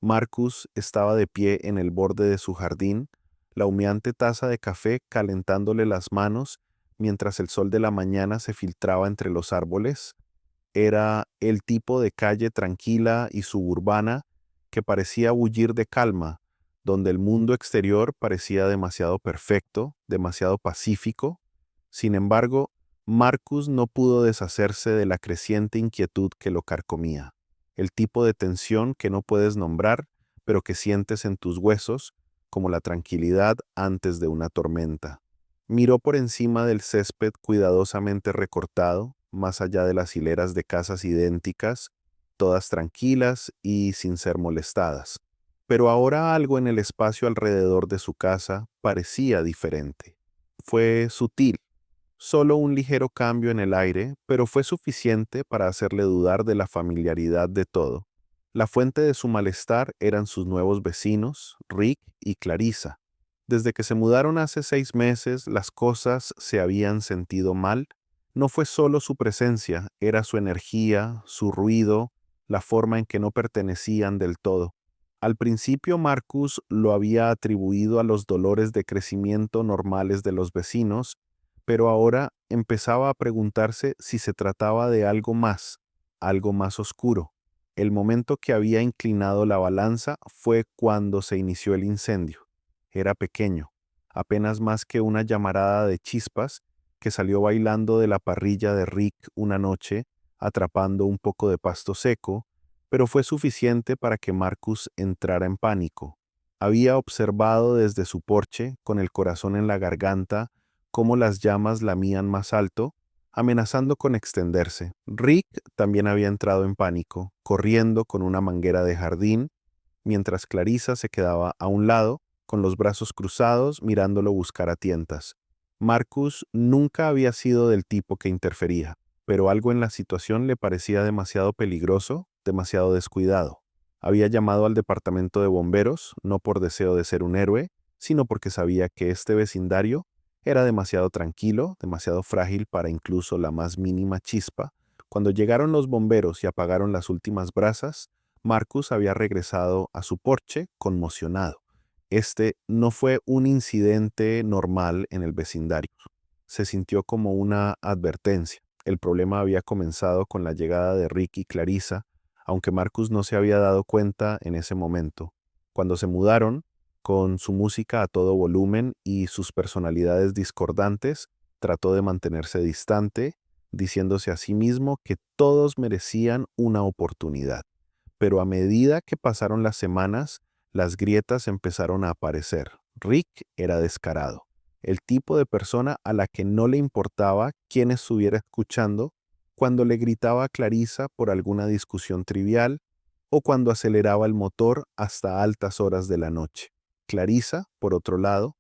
Marcus estaba de pie en el borde de su jardín, la humeante taza de café calentándole las manos mientras el sol de la mañana se filtraba entre los árboles. Era el tipo de calle tranquila y suburbana que parecía bullir de calma, donde el mundo exterior parecía demasiado perfecto, demasiado pacífico. Sin embargo, Marcus no pudo deshacerse de la creciente inquietud que lo carcomía, el tipo de tensión que no puedes nombrar, pero que sientes en tus huesos, como la tranquilidad antes de una tormenta. Miró por encima del césped cuidadosamente recortado, más allá de las hileras de casas idénticas, todas tranquilas y sin ser molestadas. Pero ahora algo en el espacio alrededor de su casa parecía diferente. Fue sutil, solo un ligero cambio en el aire, pero fue suficiente para hacerle dudar de la familiaridad de todo. La fuente de su malestar eran sus nuevos vecinos, Rick y Clarissa. Desde que se mudaron hace 6 meses, las cosas se habían sentido mal. No fue solo su presencia, era su energía, su ruido, la forma en que no pertenecían del todo. Al principio Marcus lo había atribuido a los dolores de crecimiento normales de los vecinos, pero ahora empezaba a preguntarse si se trataba de algo más oscuro. El momento que había inclinado la balanza fue cuando se inició el incendio. Era pequeño, apenas más que una llamarada de chispas que salió bailando de la parrilla de Rick una noche, atrapando un poco de pasto seco, pero fue suficiente para que Marcus entrara en pánico. Había observado desde su porche, con el corazón en la garganta, cómo las llamas lamían más alto, amenazando con extenderse. Rick también había entrado en pánico, corriendo con una manguera de jardín, mientras Clarissa se quedaba a un lado, con los brazos cruzados, mirándolo buscar a tientas. Marcus nunca había sido del tipo que interfería, pero algo en la situación le parecía demasiado peligroso, demasiado descuidado. Había llamado al departamento de bomberos, no por deseo de ser un héroe, sino porque sabía que este vecindario era demasiado tranquilo, demasiado frágil para incluso la más mínima chispa. Cuando llegaron los bomberos y apagaron las últimas brasas, Marcus había regresado a su porche conmocionado. Este no fue un incidente normal en el vecindario. Se sintió como una advertencia. El problema había comenzado con la llegada de Rick y Clarissa, aunque Marcus no se había dado cuenta en ese momento. Cuando se mudaron, con su música a todo volumen y sus personalidades discordantes, trató de mantenerse distante, diciéndose a sí mismo que todos merecían una oportunidad. Pero a medida que pasaron las semanas, las grietas empezaron a aparecer. Rick era descarado, el tipo de persona a la que no le importaba quién estuviera escuchando cuando le gritaba a Clarissa por alguna discusión trivial o cuando aceleraba el motor hasta altas horas de la noche. Clarissa, por otro lado,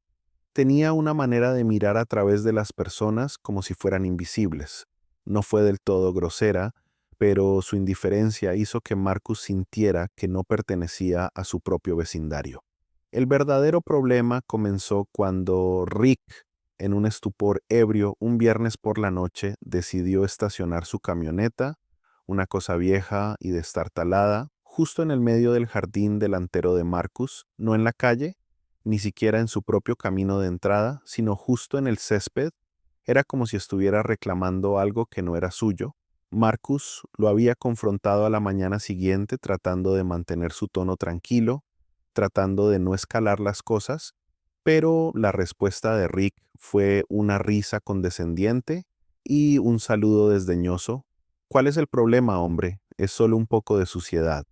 tenía una manera de mirar a través de las personas como si fueran invisibles. No fue del todo grosera, pero su indiferencia hizo que Marcus sintiera que no pertenecía a su propio vecindario. El verdadero problema comenzó cuando Rick, en un estupor ebrio un viernes por la noche, decidió estacionar su camioneta, una cosa vieja y destartalada, justo en el medio del jardín delantero de Marcus, no en la calle, ni siquiera en su propio camino de entrada, sino justo en el césped. Era como si estuviera reclamando algo que no era suyo. Marcus lo había confrontado a la mañana siguiente tratando de mantener su tono tranquilo, tratando de no escalar las cosas, pero la respuesta de Rick fue una risa condescendiente y un saludo desdeñoso. ¿Cuál es el problema, hombre? Es solo un poco de suciedad.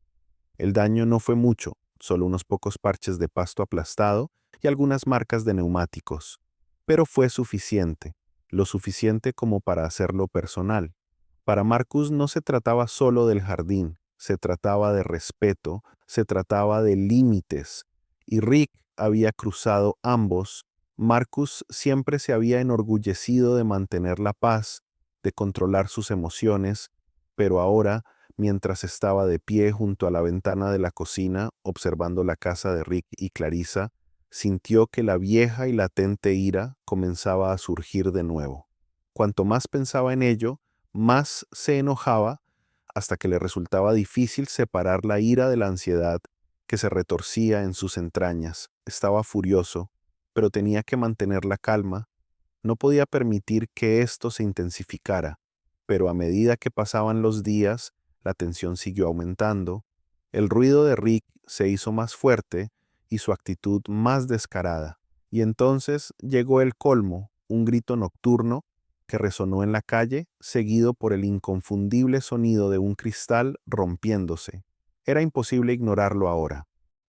El daño no fue mucho, solo unos pocos parches de pasto aplastado y algunas marcas de neumáticos. Pero fue suficiente, lo suficiente como para hacerlo personal. Para Marcus no se trataba solo del jardín, se trataba de respeto, se trataba de límites. Y Rick había cruzado ambos. Marcus siempre se había enorgullecido de mantener la paz, de controlar sus emociones, pero ahora, mientras estaba de pie junto a la ventana de la cocina, observando la casa de Rick y Clarissa, sintió que la vieja y latente ira comenzaba a surgir de nuevo. Cuanto más pensaba en ello, más se enojaba hasta que le resultaba difícil separar la ira de la ansiedad que se retorcía en sus entrañas. Estaba furioso, pero tenía que mantener la calma. No podía permitir que esto se intensificara, pero a medida que pasaban los días, la tensión siguió aumentando. El ruido de Rick se hizo más fuerte y su actitud más descarada. Y entonces llegó el colmo, un grito nocturno que resonó en la calle, seguido por el inconfundible sonido de un cristal rompiéndose. Era imposible ignorarlo ahora.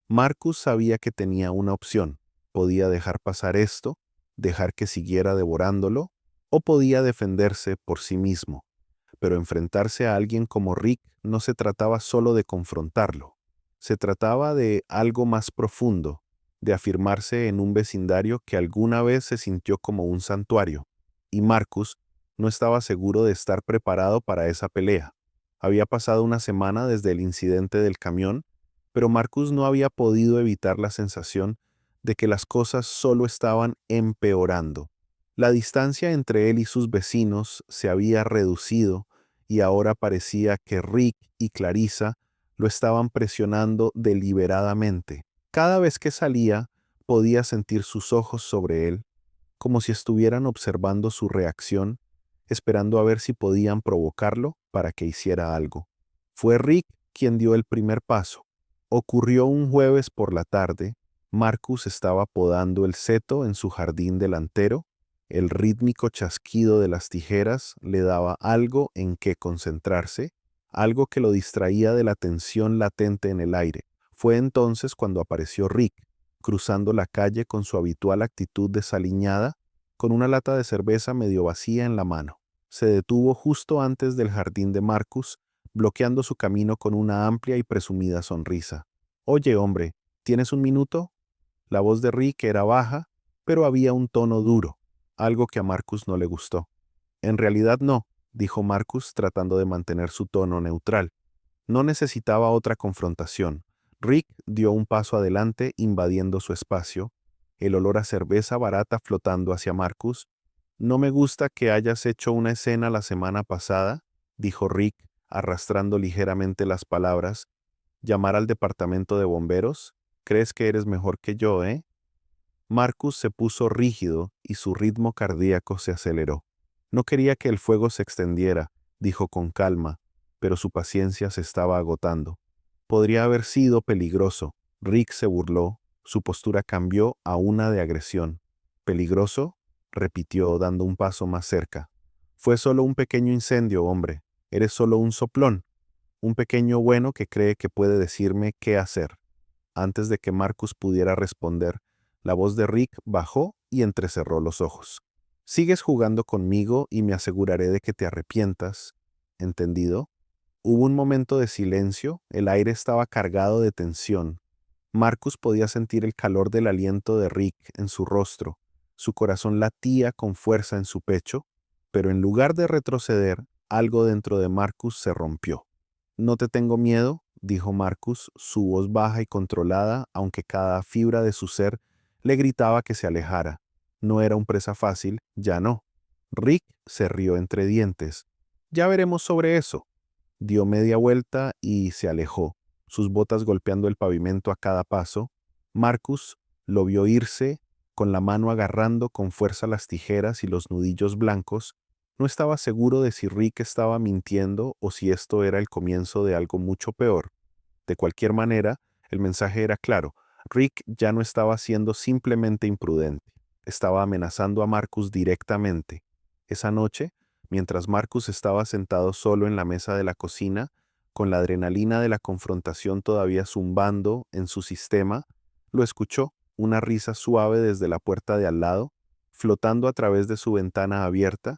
Marcus sabía que tenía una opción. Podía dejar pasar esto, dejar que siguiera devorándolo, o podía defenderse por sí mismo. Pero enfrentarse a alguien como Rick no se trataba solo de confrontarlo. Se trataba de algo más profundo, de afirmarse en un vecindario que alguna vez se sintió como un santuario. Y Marcus no estaba seguro de estar preparado para esa pelea. Había pasado una semana desde el incidente del camión, pero Marcus no había podido evitar la sensación de que las cosas solo estaban empeorando. La distancia entre él y sus vecinos se había reducido y ahora parecía que Rick y Clarissa lo estaban presionando deliberadamente. Cada vez que salía, podía sentir sus ojos sobre él, como si estuvieran observando su reacción, esperando a ver si podían provocarlo para que hiciera algo. Fue Rick quien dio el primer paso. Ocurrió un jueves por la tarde. Marcus estaba podando el seto en su jardín delantero. El rítmico chasquido de las tijeras le daba algo en qué concentrarse, algo que lo distraía de la tensión latente en el aire. Fue entonces cuando apareció Rick, cruzando la calle con su habitual actitud desaliñada, con una lata de cerveza medio vacía en la mano. Se detuvo justo antes del jardín de Marcus, bloqueando su camino con una amplia y presumida sonrisa. «Oye, hombre, ¿tienes un minuto?» La voz de Rick era baja, pero había un tono duro, algo que a Marcus no le gustó. «En realidad no», dijo Marcus tratando de mantener su tono neutral. No necesitaba otra confrontación. Rick dio un paso adelante invadiendo su espacio, el olor a cerveza barata flotando hacia Marcus. «No me gusta que hayas hecho una escena la semana pasada», dijo Rick, arrastrando ligeramente las palabras. «¿Llamar al departamento de bomberos? ¿Crees que eres mejor que yo, eh?» Marcus se puso rígido y su ritmo cardíaco se aceleró. No quería que el fuego se extendiera, dijo con calma, pero su paciencia se estaba agotando. Podría haber sido peligroso. Rick se burló, su postura cambió a una de agresión. ¿Peligroso?, repitió dando un paso más cerca. «Fue solo un pequeño incendio, hombre. Eres solo un soplón, un pequeño bueno que cree que puede decirme qué hacer». Antes de que Marcus pudiera responder, la voz de Rick bajó y entrecerró los ojos. «Sigues jugando conmigo y me aseguraré de que te arrepientas. ¿Entendido?» Hubo un momento de silencio, el aire estaba cargado de tensión. Marcus podía sentir el calor del aliento de Rick en su rostro. Su corazón latía con fuerza en su pecho, pero en lugar de retroceder, algo dentro de Marcus se rompió. «No te tengo miedo», dijo Marcus, su voz baja y controlada, aunque cada fibra de su ser le gritaba que se alejara. No era un presa fácil, ya no. Rick se rió entre dientes. «Ya veremos sobre eso». Dio media vuelta y se alejó, sus botas golpeando el pavimento a cada paso. Marcus lo vio irse, con la mano agarrando con fuerza las tijeras y los nudillos blancos. No estaba seguro de si Rick estaba mintiendo o si esto era el comienzo de algo mucho peor. De cualquier manera, el mensaje era claro. Rick ya no estaba siendo simplemente imprudente. Estaba amenazando a Marcus directamente. Esa noche, mientras Marcus estaba sentado solo en la mesa de la cocina, con la adrenalina de la confrontación todavía zumbando en su sistema, lo escuchó, una risa suave desde la puerta de al lado, flotando a través de su ventana abierta.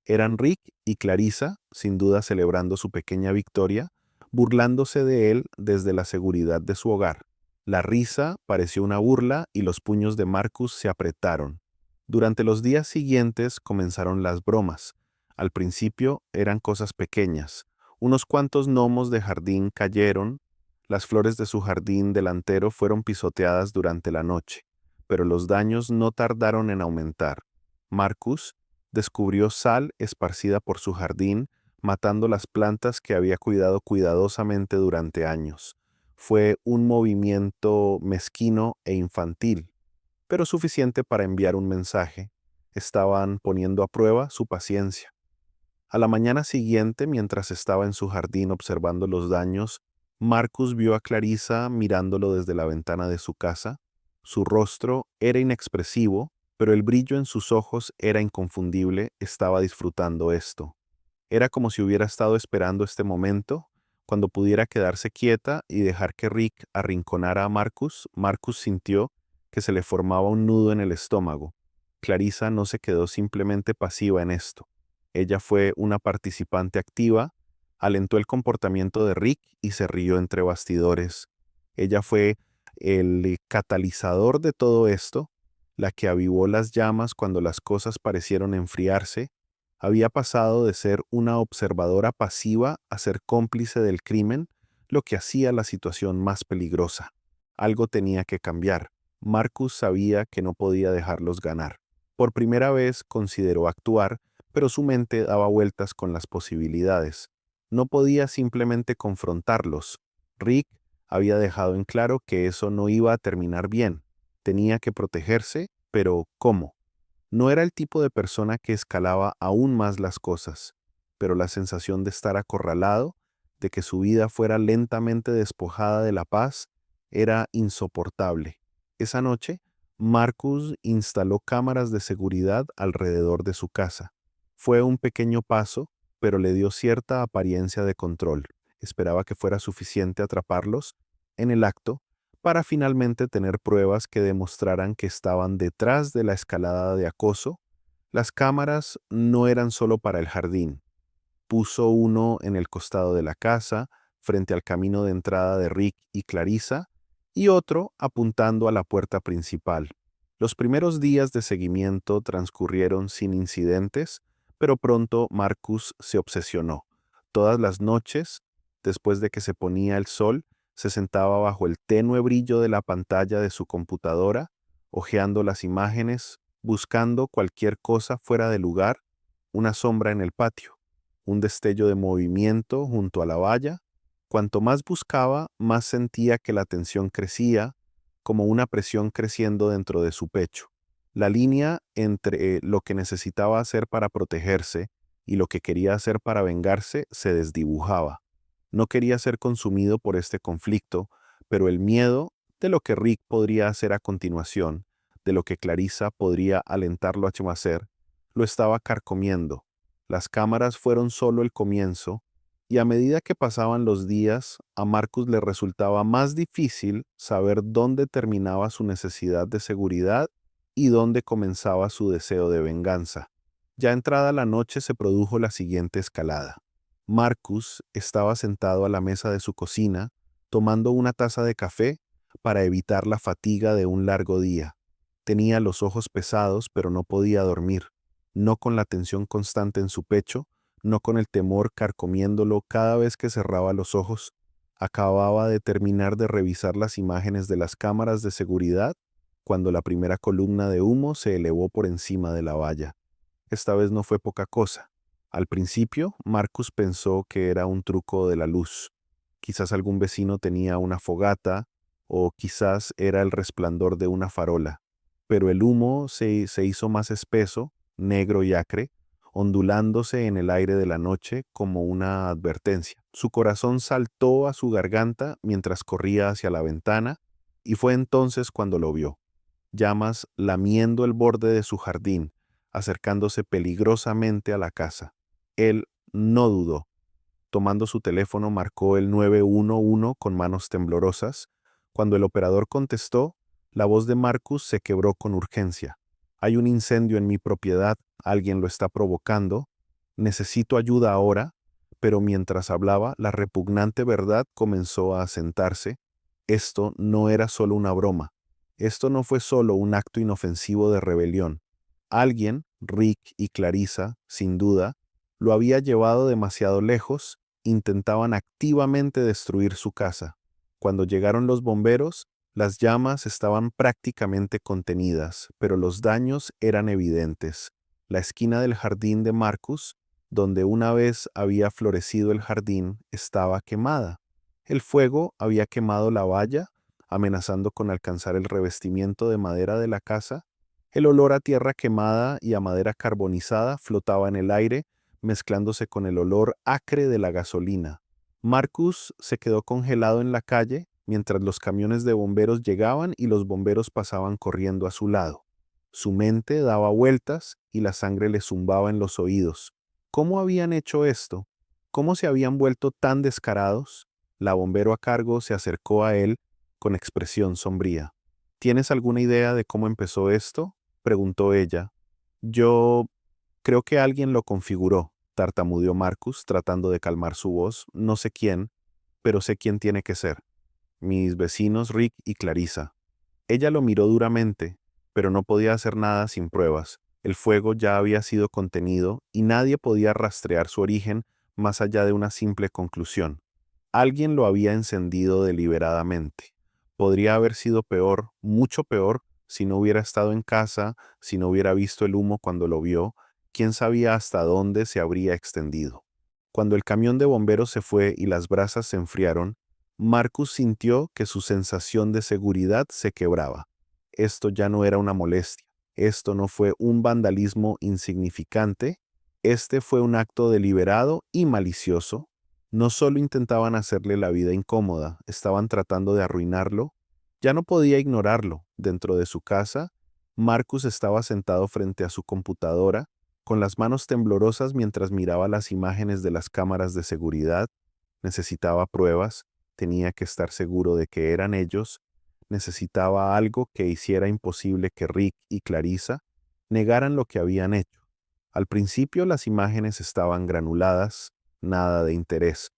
Eran Rick y Clarissa, sin duda celebrando su pequeña victoria, burlándose de él desde la seguridad de su hogar. La risa pareció una burla y los puños de Marcus se apretaron. Durante los días siguientes comenzaron las bromas. Al principio eran cosas pequeñas. Unos cuantos gnomos de jardín cayeron, las flores de su jardín delantero fueron pisoteadas durante la noche, pero los daños no tardaron en aumentar. Marcus descubrió sal esparcida por su jardín, matando las plantas que había cuidado cuidadosamente durante años. Fue un movimiento mezquino e infantil, pero suficiente para enviar un mensaje. Estaban poniendo a prueba su paciencia. A la mañana siguiente, mientras estaba en su jardín observando los daños, Marcus vio a Clarissa mirándolo desde la ventana de su casa. Su rostro era inexpresivo, pero el brillo en sus ojos era inconfundible. Estaba disfrutando esto. Era como si hubiera estado esperando este momento, cuando pudiera quedarse quieta y dejar que Rick arrinconara a Marcus. Marcus sintió que se le formaba un nudo en el estómago. Clarissa no se quedó simplemente pasiva en esto. Ella fue una participante activa, alentó el comportamiento de Rick y se rió entre bastidores. Ella fue el catalizador de todo esto, la que avivó las llamas cuando las cosas parecieron enfriarse. Había pasado de ser una observadora pasiva a ser cómplice del crimen, lo que hacía la situación más peligrosa. Algo tenía que cambiar. Marcus sabía que no podía dejarlos ganar. Por primera vez consideró actuar, pero su mente daba vueltas con las posibilidades. No podía simplemente confrontarlos. Rick había dejado en claro que eso no iba a terminar bien. Tenía que protegerse, pero ¿cómo? No era el tipo de persona que escalaba aún más las cosas, pero la sensación de estar acorralado, de que su vida fuera lentamente despojada de la paz, era insoportable. Esa noche, Marcus instaló cámaras de seguridad alrededor de su casa. Fue un pequeño paso, pero le dio cierta apariencia de control. Esperaba que fuera suficiente atraparlos en el acto para finalmente tener pruebas que demostraran que estaban detrás de la escalada de acoso. Las cámaras no eran solo para el jardín. Puso uno en el costado de la casa, frente al camino de entrada de Rick y Clarissa, y otro apuntando a la puerta principal. Los primeros días de seguimiento transcurrieron sin incidentes, pero pronto Marcus se obsesionó. Todas las noches, después de que se ponía el sol, se sentaba bajo el tenue brillo de la pantalla de su computadora, hojeando las imágenes, buscando cualquier cosa fuera de lugar, una sombra en el patio, un destello de movimiento junto a la valla. Cuanto más buscaba, más sentía que la tensión crecía, como una presión creciendo dentro de su pecho. La línea entre lo que necesitaba hacer para protegerse y lo que quería hacer para vengarse se desdibujaba. No quería ser consumido por este conflicto, pero el miedo de lo que Rick podría hacer a continuación, de lo que Clarissa podría alentarlo a hacer, lo estaba carcomiendo. Las cámaras fueron solo el comienzo, y a medida que pasaban los días, a Marcus le resultaba más difícil saber dónde terminaba su necesidad de seguridad y dónde comenzaba su deseo de venganza. Ya entrada la noche se produjo la siguiente escalada. Marcus estaba sentado a la mesa de su cocina, tomando una taza de café para evitar la fatiga de un largo día. Tenía los ojos pesados, pero no podía dormir, no con la tensión constante en su pecho, no con el temor carcomiéndolo cada vez que cerraba los ojos. Acababa de terminar de revisar las imágenes de las cámaras de seguridad cuando la primera columna de humo se elevó por encima de la valla. Esta vez no fue poca cosa. Al principio, Marcus pensó que era un truco de la luz. Quizás algún vecino tenía una fogata o quizás era el resplandor de una farola. Pero el humo se hizo más espeso, negro y acre, ondulándose en el aire de la noche como una advertencia. Su corazón saltó a su garganta mientras corría hacia la ventana, y fue entonces cuando lo vio. Llamas lamiendo el borde de su jardín, acercándose peligrosamente a la casa. Él no dudó. Tomando su teléfono, marcó el 911 con manos temblorosas. Cuando el operador contestó, la voz de Marcus se quebró con urgencia. Hay un incendio en mi propiedad, alguien lo está provocando. Necesito ayuda ahora. Pero mientras hablaba, la repugnante verdad comenzó a asentarse. Esto no era solo una broma. Esto no fue solo un acto inofensivo de rebelión. Alguien, Rick y Clarissa, sin duda, lo había llevado demasiado lejos. Intentaban activamente destruir su casa. Cuando llegaron los bomberos, las llamas estaban prácticamente contenidas, pero los daños eran evidentes. La esquina del jardín de Marcus, donde una vez había florecido el jardín, estaba quemada. El fuego había quemado la valla, amenazando con alcanzar el revestimiento de madera de la casa. El olor a tierra quemada y a madera carbonizada flotaba en el aire, mezclándose con el olor acre de la gasolina. Marcus se quedó congelado en la calle mientras los camiones de bomberos llegaban y los bomberos pasaban corriendo a su lado. Su mente daba vueltas y la sangre le zumbaba en los oídos. ¿Cómo habían hecho esto? ¿Cómo se habían vuelto tan descarados? La bombero a cargo se acercó a él con expresión sombría. ¿Tienes alguna idea de cómo empezó esto?, preguntó ella. Yo creo que alguien lo configuró, tartamudeó Marcus, tratando de calmar su voz. No sé quién, pero sé quién tiene que ser. Mis vecinos Rick y Clarissa. Ella lo miró duramente, pero no podía hacer nada sin pruebas. El fuego ya había sido contenido y nadie podía rastrear su origen más allá de una simple conclusión. Alguien lo había encendido deliberadamente. Podría haber sido peor, mucho peor, si no hubiera estado en casa, si no hubiera visto el humo cuando lo vio. Quién sabía hasta dónde se habría extendido. Cuando el camión de bomberos se fue y las brasas se enfriaron, Marcus sintió que su sensación de seguridad se quebraba. Esto ya no era una molestia. Esto no fue un vandalismo insignificante. Este fue un acto deliberado y malicioso. No solo intentaban hacerle la vida incómoda, estaban tratando de arruinarlo. Ya no podía ignorarlo. Dentro de su casa, Marcus estaba sentado frente a su computadora, con las manos temblorosas mientras miraba las imágenes de las cámaras de seguridad. Necesitaba pruebas, tenía que estar seguro de que eran ellos, necesitaba algo que hiciera imposible que Rick y Clarissa negaran lo que habían hecho. Al principio las imágenes estaban granuladas, nada de interés,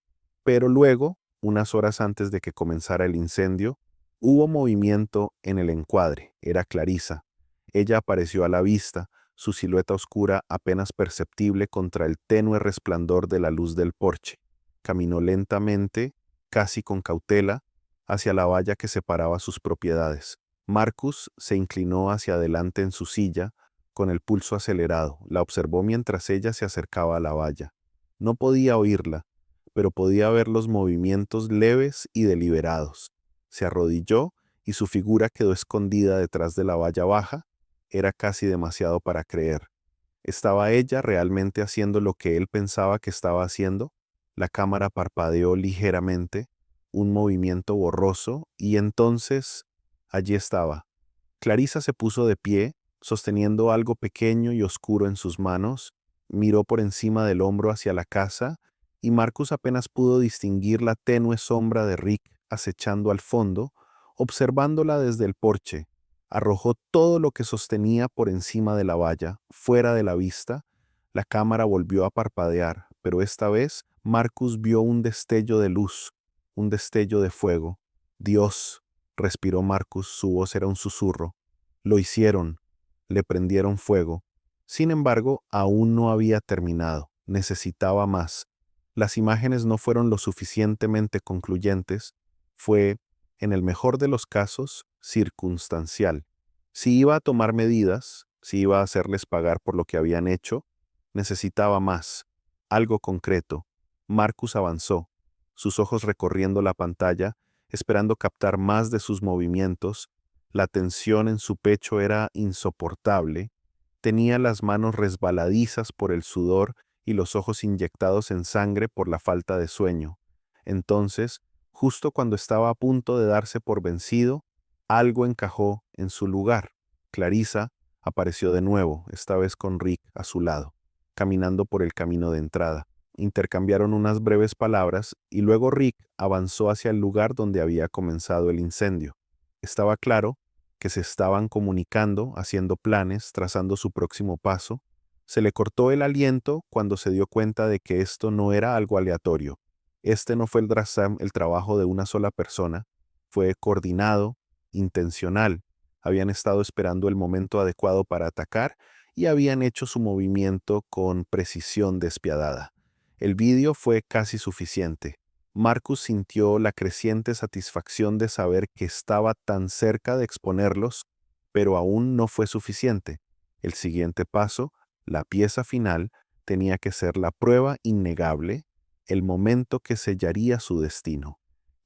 pero luego, unas horas antes de que comenzara el incendio, hubo movimiento en el encuadre. Era Clarissa. Ella apareció a la vista, su silueta oscura apenas perceptible contra el tenue resplandor de la luz del porche. Caminó lentamente, casi con cautela, hacia la valla que separaba sus propiedades. Marcus se inclinó hacia adelante en su silla, con el pulso acelerado. La observó mientras ella se acercaba a la valla. No podía oírla, pero podía ver los movimientos leves y deliberados. Se arrodilló y su figura quedó escondida detrás de la valla baja. Era casi demasiado para creer. ¿Estaba ella realmente haciendo lo que él pensaba que estaba haciendo? La cámara parpadeó ligeramente, un movimiento borroso, y entonces allí estaba. Clarissa se puso de pie, sosteniendo algo pequeño y oscuro en sus manos, miró por encima del hombro hacia la casa, y Marcus apenas pudo distinguir la tenue sombra de Rick acechando al fondo, observándola desde el porche. Arrojó todo lo que sostenía por encima de la valla, fuera de la vista. La cámara volvió a parpadear, pero esta vez Marcus vio un destello de luz, un destello de fuego. Dios, respiró Marcus, su voz era un susurro. Lo hicieron, le prendieron fuego. Sin embargo, aún no había terminado, necesitaba más. Las imágenes no fueron lo suficientemente concluyentes, fue, en el mejor de los casos, circunstancial. Si iba a tomar medidas, si iba a hacerles pagar por lo que habían hecho, necesitaba más, algo concreto. Marcus avanzó, sus ojos recorriendo la pantalla, esperando captar más de sus movimientos. La tensión en su pecho era insoportable. Tenía las manos resbaladizas por el sudor y los ojos inyectados en sangre por la falta de sueño. Entonces, justo cuando estaba a punto de darse por vencido, algo encajó en su lugar. Clarissa apareció de nuevo, esta vez con Rick a su lado, caminando por el camino de entrada. Intercambiaron unas breves palabras y luego Rick avanzó hacia el lugar donde había comenzado el incendio. Estaba claro que se estaban comunicando, haciendo planes, trazando su próximo paso. Se le cortó el aliento cuando se dio cuenta de que esto no era algo aleatorio. Este no fue el trabajo de una sola persona, fue coordinado, intencional. Habían estado esperando el momento adecuado para atacar y habían hecho su movimiento con precisión despiadada. El vídeo fue casi suficiente. Marcus sintió la creciente satisfacción de saber que estaba tan cerca de exponerlos, pero aún no fue suficiente. El siguiente paso, la pieza final, tenía que ser la prueba innegable, el momento que sellaría su destino.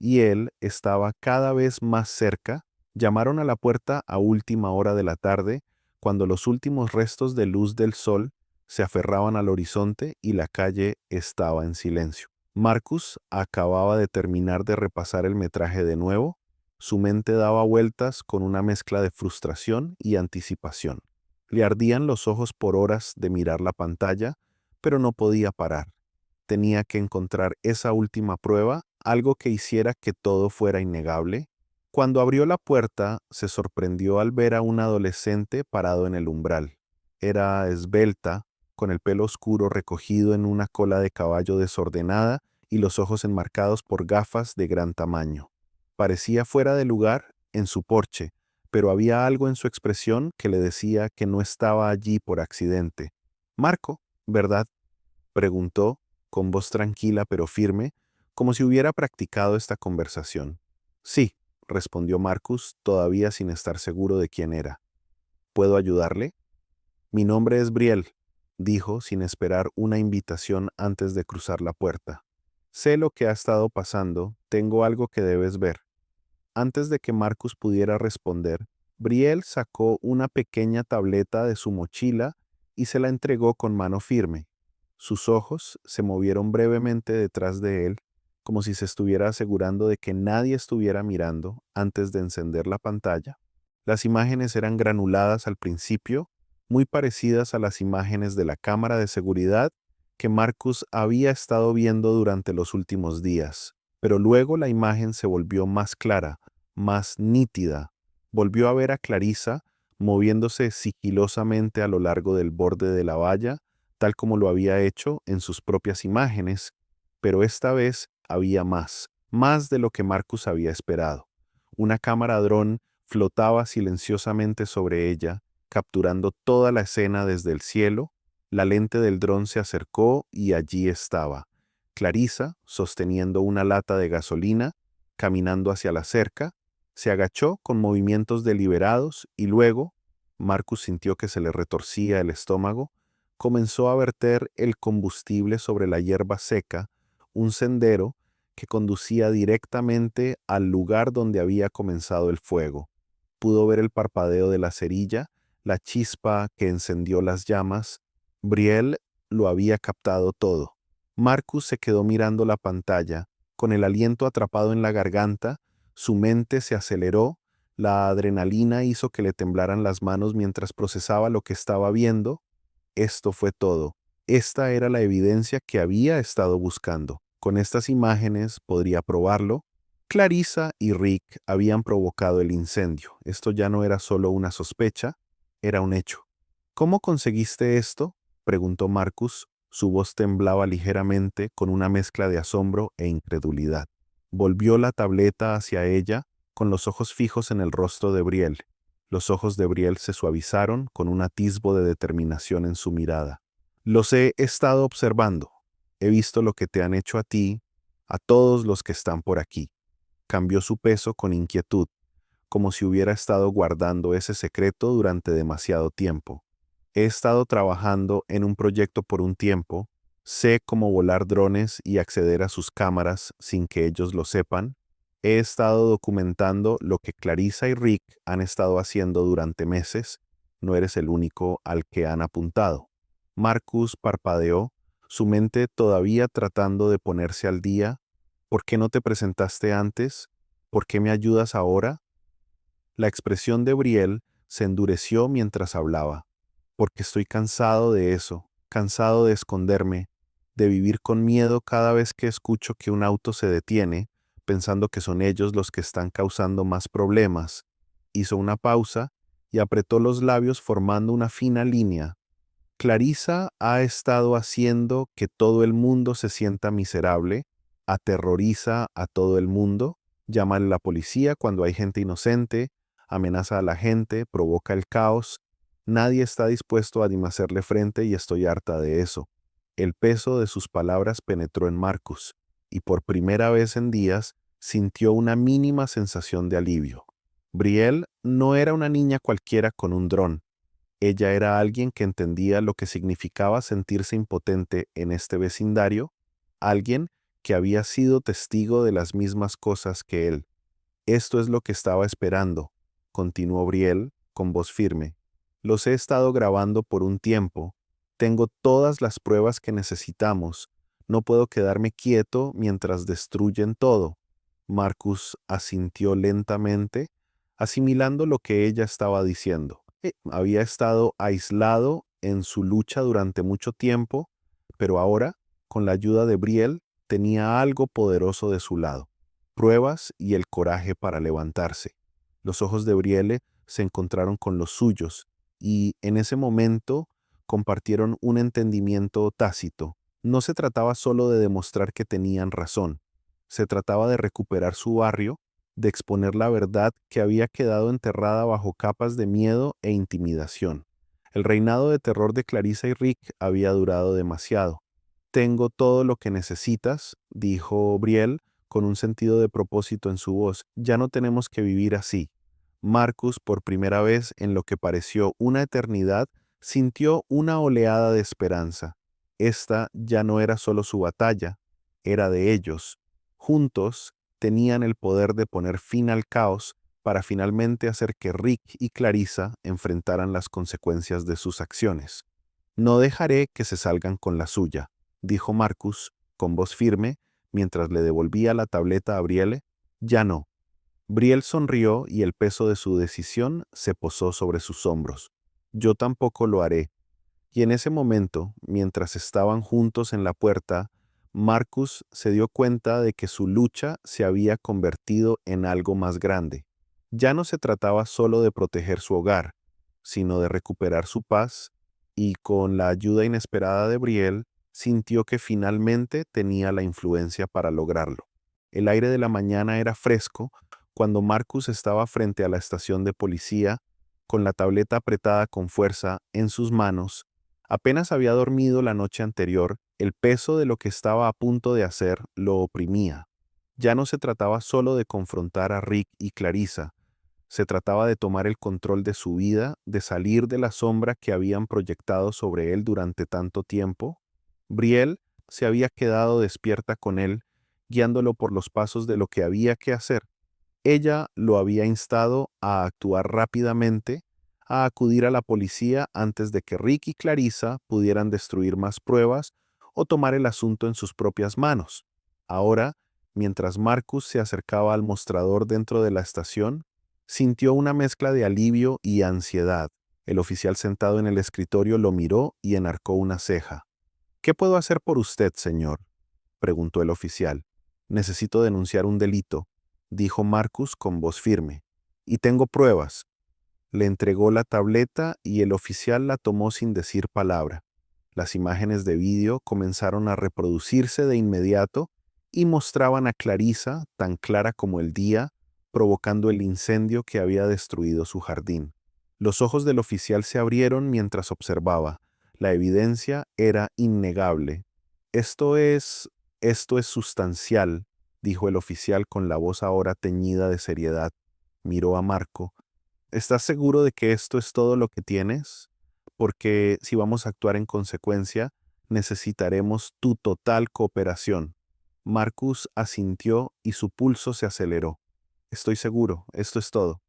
y él estaba cada vez más cerca. Llamaron a la puerta a última hora de la tarde, cuando los últimos restos de luz del sol se aferraban al horizonte y la calle estaba en silencio. Marcus acababa de terminar de repasar el metraje de nuevo. Su mente daba vueltas con una mezcla de frustración y anticipación. Le ardían los ojos por horas de mirar la pantalla, pero no podía parar. Tenía que encontrar esa última prueba, algo que hiciera que todo fuera innegable. Cuando abrió la puerta, se sorprendió al ver a un adolescente parado en el umbral. Era esbelta, con el pelo oscuro recogido en una cola de caballo desordenada y los ojos enmarcados por gafas de gran tamaño. Parecía fuera de lugar en su porche, pero había algo en su expresión que le decía que no estaba allí por accidente. «Marco, ¿verdad?», preguntó, con voz tranquila pero firme, como si hubiera practicado esta conversación. «Sí», respondió Marcus, todavía sin estar seguro de quién era. «¿Puedo ayudarle?». «Mi nombre es Briel», dijo sin esperar una invitación antes de cruzar la puerta. «Sé lo que ha estado pasando, tengo algo que debes ver». Antes de que Marcus pudiera responder, Briel sacó una pequeña tableta de su mochila y se la entregó con mano firme. Sus ojos se movieron brevemente detrás de él, como si se estuviera asegurando de que nadie estuviera mirando antes de encender la pantalla. Las imágenes eran granuladas al principio, muy parecidas a las imágenes de la cámara de seguridad que Marcus había estado viendo durante los últimos días. Pero luego la imagen se volvió más clara, más nítida. Volvió a ver a Clarissa moviéndose sigilosamente a lo largo del borde de la valla, tal como lo había hecho en sus propias imágenes, pero esta vez había más de lo que Marcus había esperado. Una cámara dron flotaba silenciosamente sobre ella, capturando toda la escena desde el cielo. La lente del dron se acercó y allí estaba Clarissa, sosteniendo una lata de gasolina, caminando hacia la cerca. Se agachó con movimientos deliberados y luego, Marcus sintió que se le retorcía el estómago, comenzó a verter el combustible sobre la hierba seca, un sendero que conducía directamente al lugar donde había comenzado el fuego. Pudo ver el parpadeo de la cerilla, la chispa que encendió las llamas. Briel lo había captado todo. Marcus se quedó mirando la pantalla, con el aliento atrapado en la garganta. Su mente se aceleró, la adrenalina hizo que le temblaran las manos mientras procesaba lo que estaba viendo. Esto fue todo. Esta era la evidencia que había estado buscando. Con estas imágenes podría probarlo. Clarissa y Rick habían provocado el incendio. Esto ya no era solo una sospecha, era un hecho. «¿Cómo conseguiste esto?», preguntó Marcus. Su voz temblaba ligeramente con una mezcla de asombro e incredulidad. Volvió la tableta hacia ella, con los ojos fijos en el rostro de Briel. Los ojos de Briel se suavizaron con un atisbo de determinación en su mirada. «Los he estado observando. He visto lo que te han hecho a ti, a todos los que están por aquí». Cambió su peso con inquietud, como si hubiera estado guardando ese secreto durante demasiado tiempo. «He estado trabajando en un proyecto por un tiempo. Sé cómo volar drones y acceder a sus cámaras sin que ellos lo sepan. He estado documentando lo que Clarissa y Rick han estado haciendo durante meses. No eres el único al que han apuntado». Marcus parpadeó, su mente todavía tratando de ponerse al día. «¿Por qué no te presentaste antes? ¿Por qué me ayudas ahora?». La expresión de Briel se endureció mientras hablaba. «Porque estoy cansado de eso, cansado de esconderme, de vivir con miedo cada vez que escucho que un auto se detiene, pensando que son ellos los que están causando más problemas». Hizo una pausa y apretó los labios formando una fina línea. «Clarissa ha estado haciendo que todo el mundo se sienta miserable, aterroriza a todo el mundo, llama a la policía cuando hay gente inocente, amenaza a la gente, provoca el caos. Nadie está dispuesto a hacerle frente y estoy harta de eso». El peso de sus palabras penetró en Marcus, y por primera vez en días sintió una mínima sensación de alivio. Briel no era una niña cualquiera con un dron. Ella era alguien que entendía lo que significaba sentirse impotente en este vecindario, alguien que había sido testigo de las mismas cosas que él. Esto es lo que estaba esperando, continuó Brielle con voz firme. Los he estado grabando por un tiempo. Tengo todas las pruebas que necesitamos. No puedo quedarme quieto mientras destruyen todo. Marcus asintió lentamente, asimilando lo que ella estaba diciendo. Había estado aislado en su lucha durante mucho tiempo, pero ahora, con la ayuda de Brielle, tenía algo poderoso de su lado, pruebas y el coraje para levantarse. Los ojos de Brielle se encontraron con los suyos, y en ese momento compartieron un entendimiento tácito. No se trataba solo de demostrar que tenían razón, se trataba de recuperar su barrio, de exponer la verdad que había quedado enterrada bajo capas de miedo e intimidación. El reinado de terror de Clarissa y Rick había durado demasiado. Tengo todo lo que necesitas, dijo Brielle, con un sentido de propósito en su voz. Ya no tenemos que vivir así. Marcus, por primera vez en lo que pareció una eternidad, sintió una oleada de esperanza. Esta ya no era solo su batalla, era de ellos. Juntos tenían el poder de poner fin al caos para finalmente hacer que Rick y Clarissa enfrentaran las consecuencias de sus acciones. No dejaré que se salgan con la suya, dijo Marcus con voz firme mientras le devolvía la tableta a Brielle. Ya no. Brielle sonrió y el peso de su decisión se posó sobre sus hombros. Yo tampoco lo haré. Y en ese momento, mientras estaban juntos en la puerta, Marcus se dio cuenta de que su lucha se había convertido en algo más grande. Ya no se trataba solo de proteger su hogar, sino de recuperar su paz, y con la ayuda inesperada de Brielle, sintió que finalmente tenía la influencia para lograrlo. El aire de la mañana era fresco cuando Marcus estaba frente a la estación de policía, con la tableta apretada con fuerza en sus manos. Apenas había dormido la noche anterior, el peso de lo que estaba a punto de hacer lo oprimía. Ya no se trataba solo de confrontar a Rick y Clarissa, se trataba de tomar el control de su vida, de salir de la sombra que habían proyectado sobre él durante tanto tiempo. Brielle se había quedado despierta con él, guiándolo por los pasos de lo que había que hacer. Ella lo había instado a actuar rápidamente, a acudir a la policía antes de que Rick y Clarissa pudieran destruir más pruebas o tomar el asunto en sus propias manos. Ahora, mientras Marcus se acercaba al mostrador dentro de la estación, sintió una mezcla de alivio y ansiedad. El oficial sentado en el escritorio lo miró y enarcó una ceja. ¿Qué puedo hacer por usted, señor?, preguntó el oficial. Necesito denunciar un delito, dijo Marcus con voz firme. Y tengo pruebas. Le entregó la tableta y el oficial la tomó sin decir palabra. Las imágenes de vídeo comenzaron a reproducirse de inmediato y mostraban a Clarissa, tan clara como el día, provocando el incendio que había destruido su jardín. Los ojos del oficial se abrieron mientras observaba. La evidencia era innegable. Esto es sustancial, dijo el oficial con la voz ahora teñida de seriedad. Miró a Marco. ¿Estás seguro de que esto es todo lo que tienes? Porque si vamos a actuar en consecuencia, necesitaremos tu total cooperación. Marcus asintió y su pulso se aceleró. Estoy seguro, esto es todo.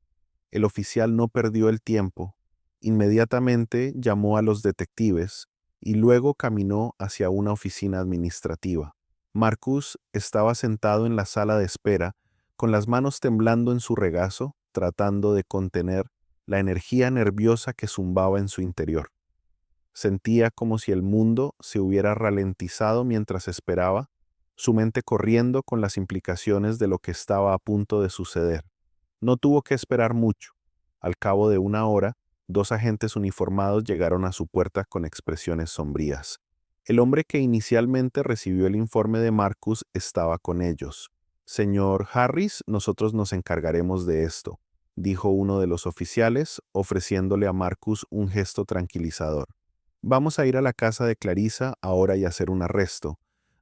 El oficial no perdió el tiempo. Inmediatamente llamó a los detectives y luego caminó hacia una oficina administrativa. Marcus estaba sentado en la sala de espera, con las manos temblando en su regazo, tratando de contener la energía nerviosa que zumbaba en su interior. Sentía como si el mundo se hubiera ralentizado mientras esperaba, su mente corriendo con las implicaciones de lo que estaba a punto de suceder. No tuvo que esperar mucho. Al cabo de una hora, dos agentes uniformados llegaron a su puerta con expresiones sombrías. El hombre que inicialmente recibió el informe de Marcus estaba con ellos. Señor Harris, nosotros nos encargaremos de esto, dijo uno de los oficiales, ofreciéndole a Marcus un gesto tranquilizador. Vamos a ir a la casa de Clarissa ahora y hacer un arresto.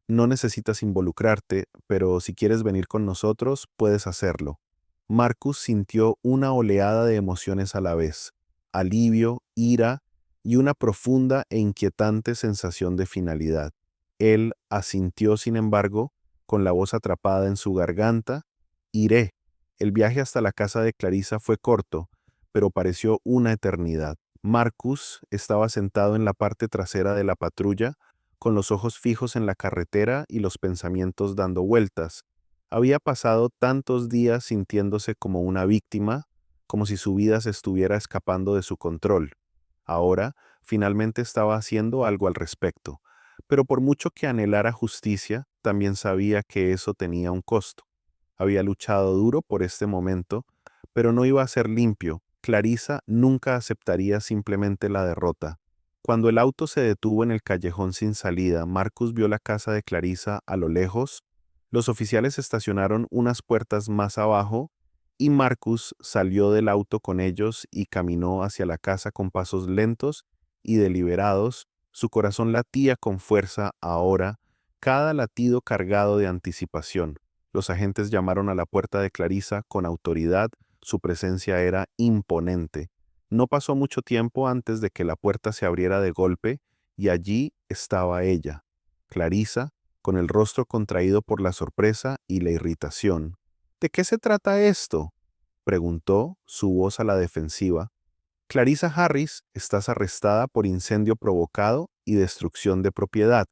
No necesitas involucrarte, pero si quieres venir con nosotros, puedes hacerlo. Marcus sintió una oleada de emociones a la vez, alivio, ira y una profunda e inquietante sensación de finalidad. Él asintió, sin embargo, con la voz atrapada en su garganta. Iré. El viaje hasta la casa de Clarissa fue corto, pero pareció una eternidad. Marcus estaba sentado en la parte trasera de la patrulla, con los ojos fijos en la carretera y los pensamientos dando vueltas. Había pasado tantos días sintiéndose como una víctima, como si su vida se estuviera escapando de su control. Ahora, finalmente estaba haciendo algo al respecto, pero por mucho que anhelara justicia, también sabía que eso tenía un costo. Había luchado duro por este momento, pero no iba a ser limpio. Clarissa nunca aceptaría simplemente la derrota. Cuando el auto se detuvo en el callejón sin salida, Marcus vio la casa de Clarissa a lo lejos. Los oficiales estacionaron unas puertas más abajo y Marcus salió del auto con ellos y caminó hacia la casa con pasos lentos y deliberados. Su corazón latía con fuerza ahora, cada latido cargado de anticipación. Los agentes llamaron a la puerta de Clarissa con autoridad. Su presencia era imponente. No pasó mucho tiempo antes de que la puerta se abriera de golpe y allí estaba ella, Clarissa, con el rostro contraído por la sorpresa y la irritación. ¿De qué se trata esto?, preguntó, su voz a la defensiva. Clarissa Harris, estás arrestada por incendio provocado y destrucción de propiedad,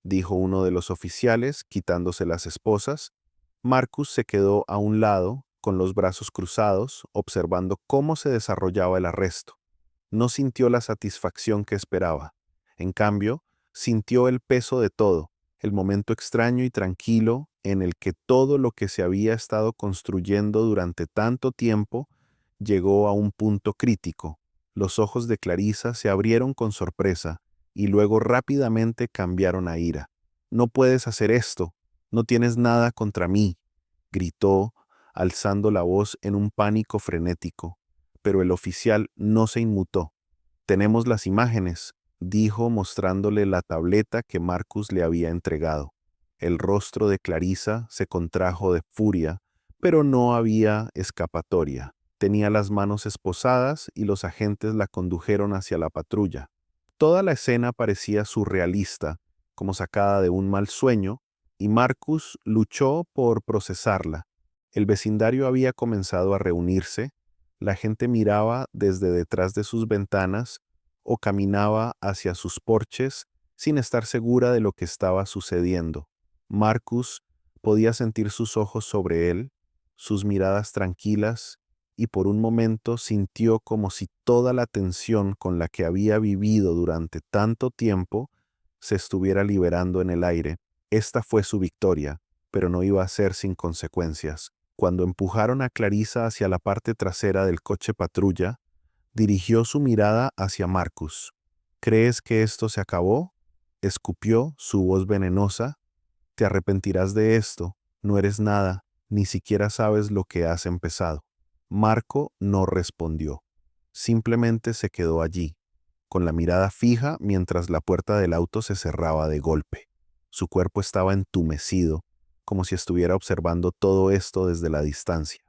dijo uno de los oficiales, quitándose las esposas. Marcus se quedó a un lado, con los brazos cruzados, observando cómo se desarrollaba el arresto. No sintió la satisfacción que esperaba. En cambio, sintió el peso de todo, el momento extraño y tranquilo en el que todo lo que se había estado construyendo durante tanto tiempo llegó a un punto crítico. Los ojos de Clarissa se abrieron con sorpresa y luego rápidamente cambiaron a ira. «No puedes hacer esto. No tienes nada contra mí», gritó, alzando la voz en un pánico frenético. Pero el oficial no se inmutó. «Tenemos las imágenes», dijo mostrándole la tableta que Marcus le había entregado. El rostro de Clarissa se contrajo de furia, pero no había escapatoria. Tenía las manos esposadas y los agentes la condujeron hacia la patrulla. Toda la escena parecía surrealista, como sacada de un mal sueño, y Marcus luchó por procesarla. El vecindario había comenzado a reunirse, la gente miraba desde detrás de sus ventanas o caminaba hacia sus porches sin estar segura de lo que estaba sucediendo. Marcus podía sentir sus ojos sobre él, sus miradas tranquilas, y por un momento sintió como si toda la tensión con la que había vivido durante tanto tiempo se estuviera liberando en el aire. Esta fue su victoria, pero no iba a ser sin consecuencias. Cuando empujaron a Clarissa hacia la parte trasera del coche patrulla, dirigió su mirada hacia Marcus. «¿Crees que esto se acabó?», escupió, su voz venenosa. «Te arrepentirás de esto. No eres nada, ni siquiera sabes lo que has empezado». Marco no respondió. Simplemente se quedó allí, con la mirada fija mientras la puerta del auto se cerraba de golpe. Su cuerpo estaba entumecido, como si estuviera observando todo esto desde la distancia.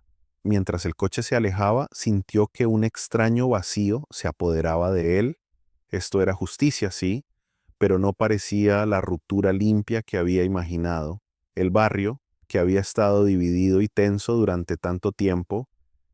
Mientras el coche se alejaba, sintió que un extraño vacío se apoderaba de él. Esto era justicia, sí, pero no parecía la ruptura limpia que había imaginado. El barrio, que había estado dividido y tenso durante tanto tiempo,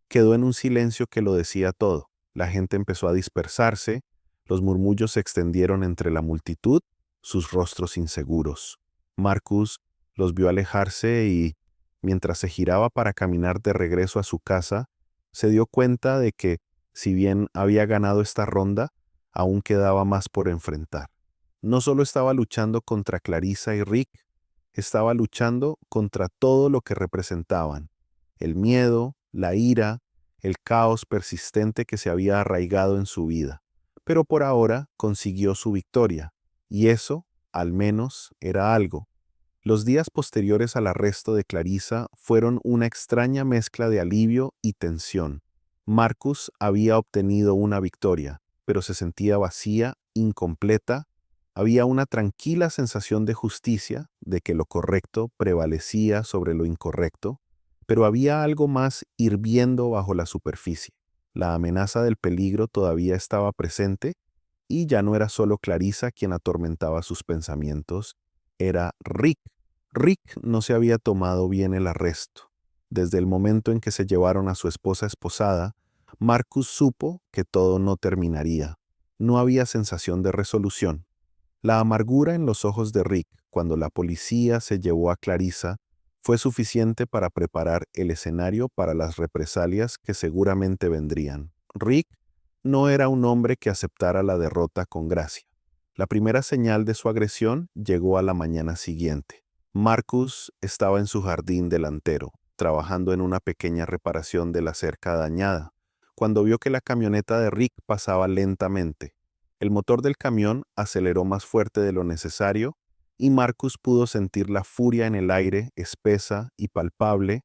quedó en un silencio que lo decía todo. La gente empezó a dispersarse, los murmullos se extendieron entre la multitud, sus rostros inseguros. Marcus los vio alejarse y, mientras se giraba para caminar de regreso a su casa, se dio cuenta de que, si bien había ganado esta ronda, aún quedaba más por enfrentar. No solo estaba luchando contra Clarissa y Rick, estaba luchando contra todo lo que representaban: el miedo, la ira, el caos persistente que se había arraigado en su vida. Pero por ahora consiguió su victoria, y eso, al menos, era algo. Los días posteriores al arresto de Clarissa fueron una extraña mezcla de alivio y tensión. Marcus había obtenido una victoria, pero se sentía vacía, incompleta. Había una tranquila sensación de justicia, de que lo correcto prevalecía sobre lo incorrecto, pero había algo más hirviendo bajo la superficie. La amenaza del peligro todavía estaba presente y ya no era solo Clarissa quien atormentaba sus pensamientos, era Rick. Rick no se había tomado bien el arresto. Desde el momento en que se llevaron a su esposa esposada, Marcus supo que todo no terminaría. No había sensación de resolución. La amargura en los ojos de Rick cuando la policía se llevó a Clarissa fue suficiente para preparar el escenario para las represalias que seguramente vendrían. Rick no era un hombre que aceptara la derrota con gracia. La primera señal de su agresión llegó a la mañana siguiente. Marcus estaba en su jardín delantero, trabajando en una pequeña reparación de la cerca dañada, cuando vio que la camioneta de Rick pasaba lentamente. El motor del camión aceleró más fuerte de lo necesario y Marcus pudo sentir la furia en el aire, espesa y palpable.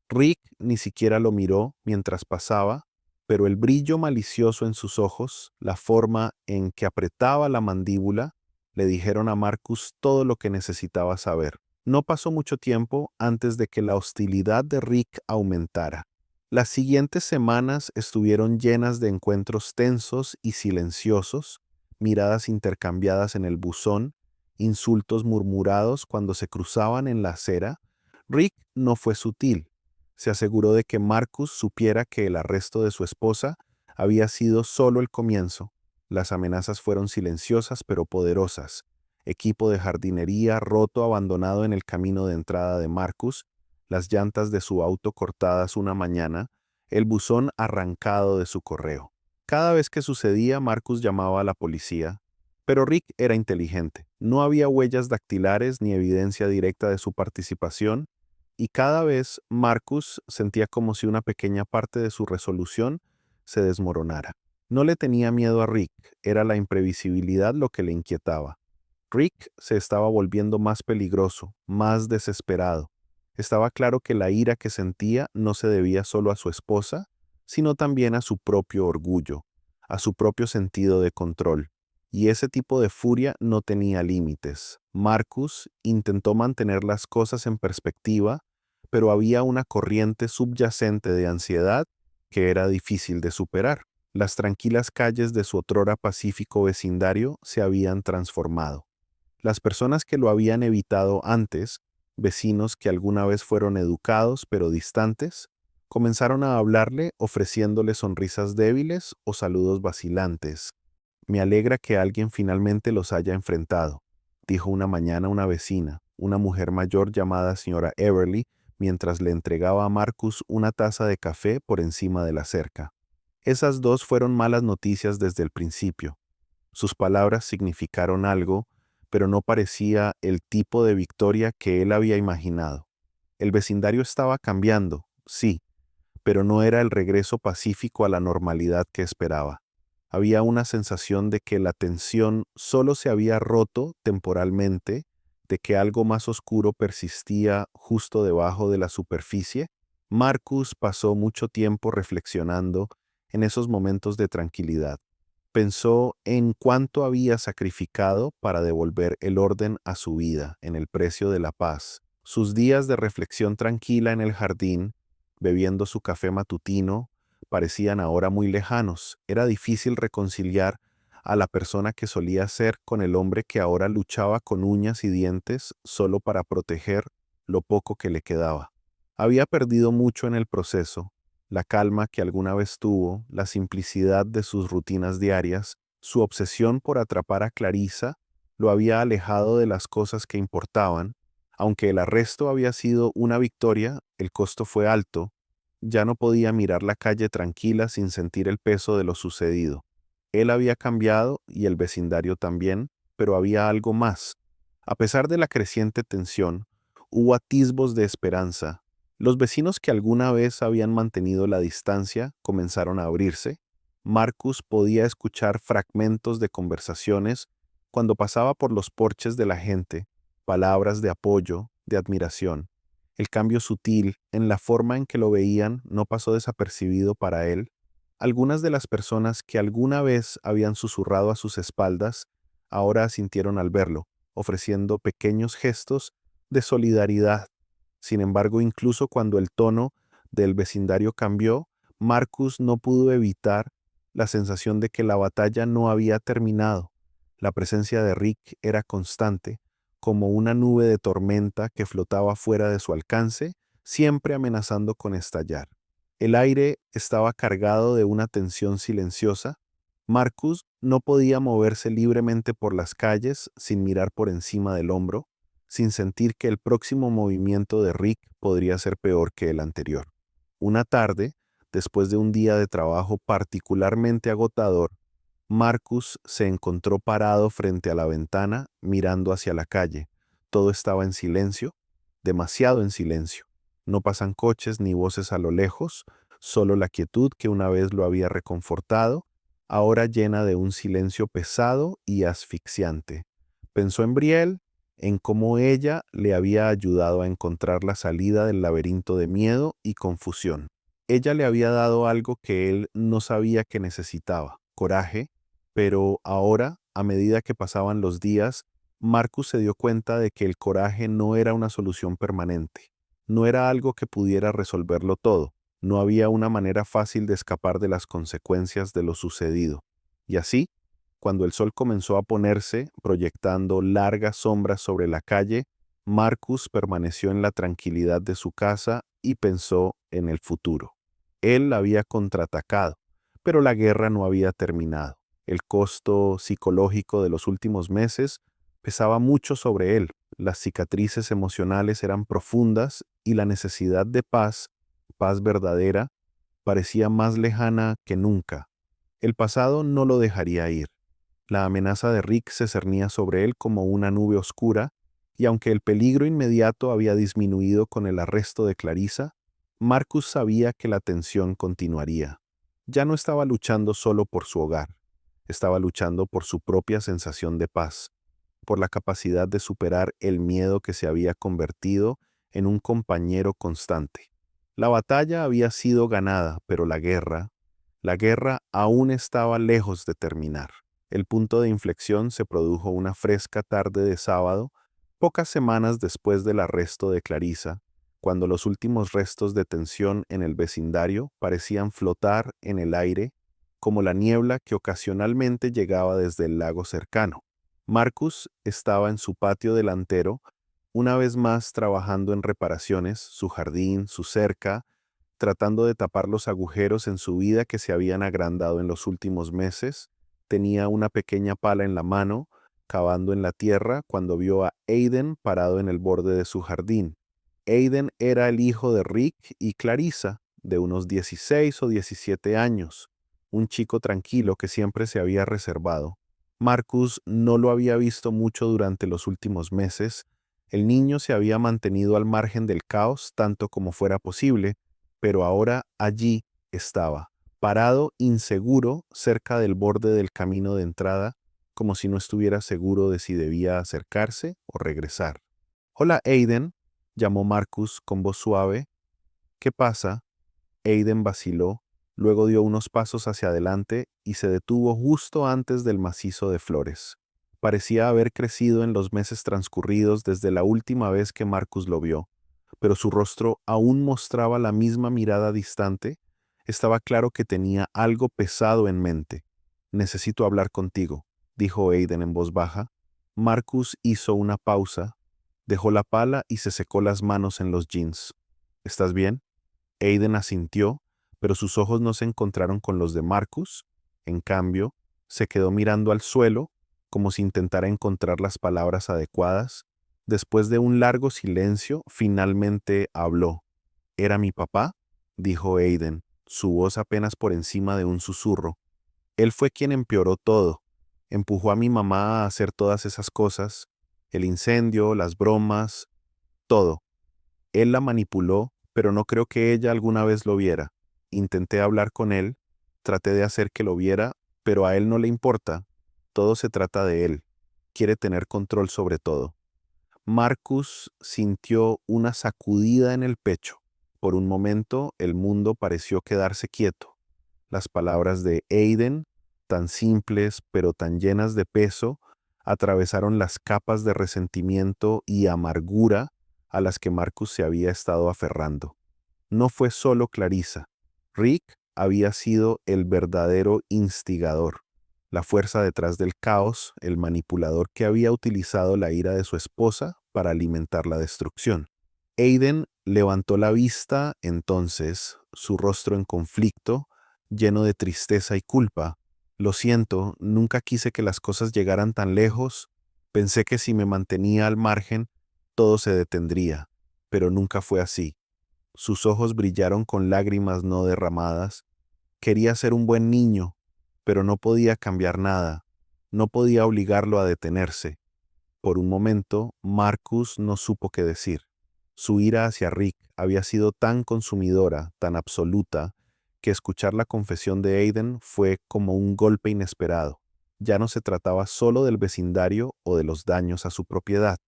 Rick ni siquiera lo miró mientras pasaba, pero el brillo malicioso en sus ojos, la forma en que apretaba la mandíbula, le dijeron a Marcus todo lo que necesitaba saber. No pasó mucho tiempo antes de que la hostilidad de Rick aumentara. Las siguientes semanas estuvieron llenas de encuentros tensos y silenciosos, miradas intercambiadas en el buzón, insultos murmurados cuando se cruzaban en la acera. Rick no fue sutil. Se aseguró de que Marcus supiera que el arresto de su esposa había sido solo el comienzo. Las amenazas fueron silenciosas pero poderosas. Equipo de jardinería roto abandonado en el camino de entrada de Marcus, las llantas de su auto cortadas una mañana, el buzón arrancado de su correo. Cada vez que sucedía, Marcus llamaba a la policía, pero Rick era inteligente. No había huellas dactilares ni evidencia directa de su participación, y cada vez Marcus sentía como si una pequeña parte de su resolución se desmoronara. No le tenía miedo a Rick, era la imprevisibilidad lo que le inquietaba. Rick se estaba volviendo más peligroso, más desesperado. Estaba claro que la ira que sentía no se debía solo a su esposa, sino también a su propio orgullo, a su propio sentido de control. Y ese tipo de furia no tenía límites. Marcus intentó mantener las cosas en perspectiva, pero había una corriente subyacente de ansiedad que era difícil de superar. Las tranquilas calles de su otrora pacífico vecindario se habían transformado. Las personas que lo habían evitado antes, vecinos que alguna vez fueron educados pero distantes, comenzaron a hablarle ofreciéndole sonrisas débiles o saludos vacilantes. Me alegra que alguien finalmente los haya enfrentado, dijo una mañana una vecina, una mujer mayor llamada señora Everly, mientras le entregaba a Marcus una taza de café por encima de la cerca. Esas dos fueron malas noticias desde el principio. Sus palabras significaron algo, pero no parecía el tipo de victoria que él había imaginado. El vecindario estaba cambiando, sí, pero no era el regreso pacífico a la normalidad que esperaba. Había una sensación de que la tensión solo se había roto temporalmente, de que algo más oscuro persistía justo debajo de la superficie. Marcus pasó mucho tiempo reflexionando en esos momentos de tranquilidad. Pensó en cuánto había sacrificado para devolver el orden a su vida en el precio de la paz. Sus días de reflexión tranquila en el jardín, bebiendo su café matutino, parecían ahora muy lejanos. Era difícil reconciliar a la persona que solía ser con el hombre que ahora luchaba con uñas y dientes solo para proteger lo poco que le quedaba. Había perdido mucho en el proceso, la calma que alguna vez tuvo, la simplicidad de sus rutinas diarias, su obsesión por atrapar a Clarissa, lo había alejado de las cosas que importaban. Aunque el arresto había sido una victoria, el costo fue alto. Ya no podía mirar la calle tranquila sin sentir el peso de lo sucedido. Él había cambiado y el vecindario también, pero había algo más. A pesar de la creciente tensión, hubo atisbos de esperanza. Los vecinos que alguna vez habían mantenido la distancia comenzaron a abrirse. Marcus podía escuchar fragmentos de conversaciones cuando pasaba por los porches de la gente, palabras de apoyo, de admiración. El cambio sutil en la forma en que lo veían no pasó desapercibido para él. Algunas de las personas que alguna vez habían susurrado a sus espaldas ahora asintieron al verlo, ofreciendo pequeños gestos de solidaridad. Sin embargo, incluso cuando el tono del vecindario cambió, Marcus no pudo evitar la sensación de que la batalla no había terminado. La presencia de Rick era constante, como una nube de tormenta que flotaba fuera de su alcance, siempre amenazando con estallar. El aire estaba cargado de una tensión silenciosa. Marcus no podía moverse libremente por las calles sin mirar por encima del hombro, sin sentir que el próximo movimiento de Rick podría ser peor que el anterior. Una tarde, después de un día de trabajo particularmente agotador, Marcus se encontró parado frente a la ventana mirando hacia la calle. Todo estaba en silencio, demasiado en silencio. No pasan coches ni voces a lo lejos, solo la quietud que una vez lo había reconfortado, ahora llena de un silencio pesado y asfixiante. Pensó en Brielle, en cómo ella le había ayudado a encontrar la salida del laberinto de miedo y confusión. Ella le había dado algo que él no sabía que necesitaba, coraje, pero ahora, a medida que pasaban los días, Marcus se dio cuenta de que el coraje no era una solución permanente, no era algo que pudiera resolverlo todo, no había una manera fácil de escapar de las consecuencias de lo sucedido. Y así, cuando el sol comenzó a ponerse, proyectando largas sombras sobre la calle, Marcus permaneció en la tranquilidad de su casa y pensó en el futuro. Él había contraatacado, pero la guerra no había terminado. El costo psicológico de los últimos meses pesaba mucho sobre él. Las cicatrices emocionales eran profundas y la necesidad de paz, paz verdadera, parecía más lejana que nunca. El pasado no lo dejaría ir. La amenaza de Rick se cernía sobre él como una nube oscura, y aunque el peligro inmediato había disminuido con el arresto de Clarissa, Marcus sabía que la tensión continuaría. Ya no estaba luchando solo por su hogar, estaba luchando por su propia sensación de paz, por la capacidad de superar el miedo que se había convertido en un compañero constante. La batalla había sido ganada, pero la guerra aún estaba lejos de terminar. El punto de inflexión se produjo una fresca tarde de sábado, pocas semanas después del arresto de Clarissa, cuando los últimos restos de tensión en el vecindario parecían flotar en el aire como la niebla que ocasionalmente llegaba desde el lago cercano. Marcus estaba en su patio delantero, una vez más trabajando en reparaciones, su jardín, su cerca, tratando de tapar los agujeros en su vida que se habían agrandado en los últimos meses. Tenía una pequeña pala en la mano, cavando en la tierra, cuando vio a Aiden parado en el borde de su jardín. Aiden era el hijo de Rick y Clarissa, de unos 16 o 17 años, un chico tranquilo que siempre se había reservado. Marcus no lo había visto mucho durante los últimos meses. El niño se había mantenido al margen del caos tanto como fuera posible, pero ahora allí estaba, parado inseguro cerca del borde del camino de entrada, como si no estuviera seguro de si debía acercarse o regresar. «Hola, Aiden», llamó Marcus con voz suave. «¿Qué pasa?». Aiden vaciló, luego dio unos pasos hacia adelante y se detuvo justo antes del macizo de flores. Parecía haber crecido en los meses transcurridos desde la última vez que Marcus lo vio, pero su rostro aún mostraba la misma mirada distante. Estaba claro que tenía algo pesado en mente. «Necesito hablar contigo», dijo Aiden en voz baja. Marcus hizo una pausa, dejó la pala y se secó las manos en los jeans. «¿Estás bien?». Aiden asintió, pero sus ojos no se encontraron con los de Marcus. En cambio, se quedó mirando al suelo, como si intentara encontrar las palabras adecuadas. Después de un largo silencio, finalmente habló. «¿Era mi papá?», dijo Aiden, su voz apenas por encima de un susurro. «Él fue quien empeoró todo. Empujó a mi mamá a hacer todas esas cosas, el incendio, las bromas, todo. Él la manipuló, pero no creo que ella alguna vez lo viera. Intenté hablar con él, traté de hacer que lo viera, pero a él no le importa. Todo se trata de él. Quiere tener control sobre todo». Marcus sintió una sacudida en el pecho. Por un momento, el mundo pareció quedarse quieto. Las palabras de Aiden, tan simples pero tan llenas de peso, atravesaron las capas de resentimiento y amargura a las que Marcus se había estado aferrando. No fue solo Clarissa. Rick había sido el verdadero instigador. la fuerza detrás del caos, el manipulador que había utilizado la ira de su esposa para alimentar la destrucción. Aiden levantó la vista entonces, su rostro en conflicto, lleno de tristeza y culpa. Lo siento, nunca quise que las cosas llegaran tan lejos. Pensé que si me mantenía al margen, todo se detendría, pero nunca fue así. Sus ojos brillaron con lágrimas no derramadas. Quería ser un buen niño, pero no podía cambiar nada. No podía obligarlo a detenerse. Por un momento, Marcus no supo qué decir. Su ira hacia Rick había sido tan consumidora, tan absoluta, que escuchar la confesión de Aiden fue como un golpe inesperado. Ya no se trataba solo del vecindario o de los daños a su propiedad.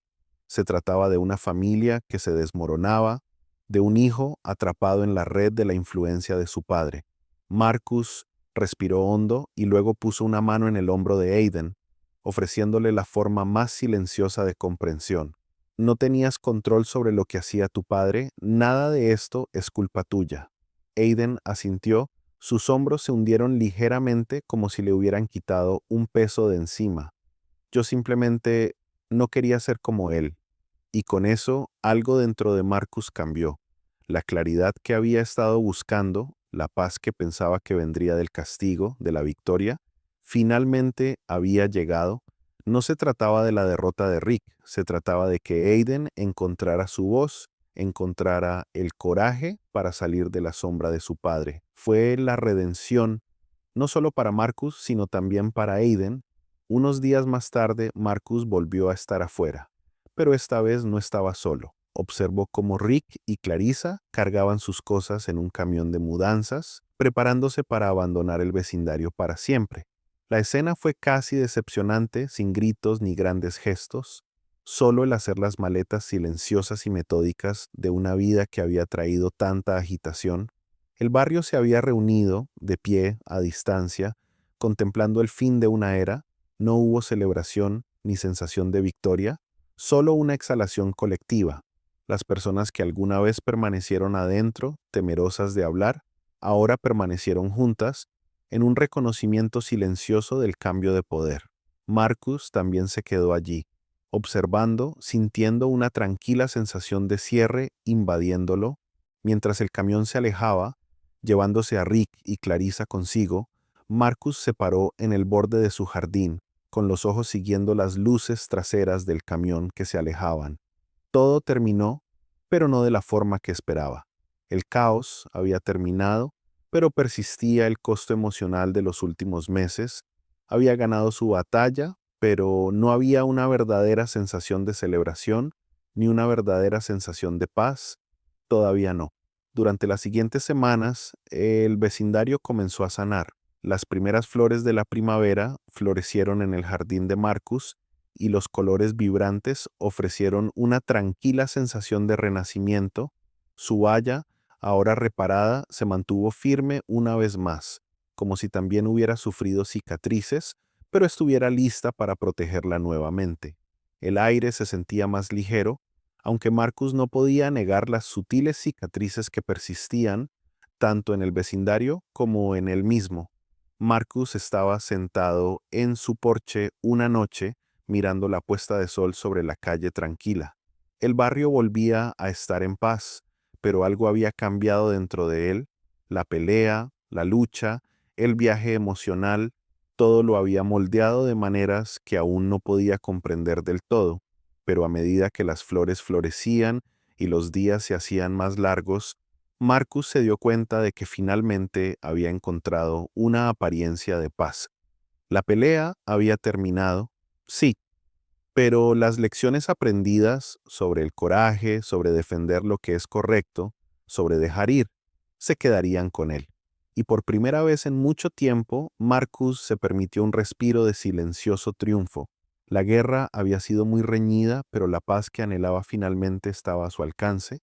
Se trataba de una familia que se desmoronaba, de un hijo atrapado en la red de la influencia de su padre. Marcus respiró hondo y luego puso una mano en el hombro de Aiden, ofreciéndole la forma más silenciosa de comprensión. No tenías control sobre lo que hacía tu padre, nada de esto es culpa tuya. Aiden asintió, sus hombros se hundieron ligeramente como si le hubieran quitado un peso de encima. Yo simplemente no quería ser como él. Y con eso algo dentro de Marcus cambió. La claridad que había estado buscando, la paz que pensaba que vendría del castigo, de la victoria, finalmente había llegado. No se trataba de la derrota de Rick, se trataba de que Aiden encontrara su voz, encontrara el coraje para salir de la sombra de su padre. Fue la redención, no solo para Marcus, sino también para Aiden. Unos días más tarde, Marcus volvió a estar afuera, pero esta vez no estaba solo. Observó cómo Rick y Clarissa cargaban sus cosas en un camión de mudanzas, preparándose para abandonar el vecindario para siempre. La escena fue casi decepcionante, sin gritos ni grandes gestos, solo el hacer las maletas silenciosas y metódicas de una vida que había traído tanta agitación. El barrio se había reunido, de pie, a distancia, contemplando el fin de una era. No hubo celebración ni sensación de victoria, solo una exhalación colectiva. Las personas que alguna vez permanecieron adentro, temerosas de hablar, ahora permanecieron juntas, en un reconocimiento silencioso del cambio de poder. Marcus también se quedó allí, observando, sintiendo una tranquila sensación de cierre invadiéndolo. Mientras el camión se alejaba, llevándose a Rick y Clarissa consigo, Marcus se paró en el borde de su jardín, con los ojos siguiendo las luces traseras del camión que se alejaban. Todo terminó, pero no de la forma que esperaba. El caos había terminado, pero persistía el costo emocional de los últimos meses. Había ganado su batalla, pero no había una verdadera sensación de celebración, ni una verdadera sensación de paz. Todavía no. Durante las siguientes semanas, el vecindario comenzó a sanar. Las primeras flores de la primavera florecieron en el jardín de Marcus y los colores vibrantes ofrecieron una tranquila sensación de renacimiento. Su valla, ahora reparada, se mantuvo firme una vez más, como si también hubiera sufrido cicatrices, pero estuviera lista para protegerla nuevamente. El aire se sentía más ligero, aunque Marcus no podía negar las sutiles cicatrices que persistían, tanto en el vecindario como en él mismo. Marcus estaba sentado en su porche una noche, mirando la puesta de sol sobre la calle tranquila. El barrio volvía a estar en paz, pero algo había cambiado dentro de él. La pelea, la lucha, el viaje emocional, todo lo había moldeado de maneras que aún no podía comprender del todo. Pero a medida que las flores florecían y los días se hacían más largos, Marcus se dio cuenta de que finalmente había encontrado una apariencia de paz. La pelea había terminado, sí, pero las lecciones aprendidas sobre el coraje, sobre defender lo que es correcto, sobre dejar ir, se quedarían con él. Y por primera vez en mucho tiempo, Marcus se permitió un respiro de silencioso triunfo. La guerra había sido muy reñida, pero la paz que anhelaba finalmente estaba a su alcance.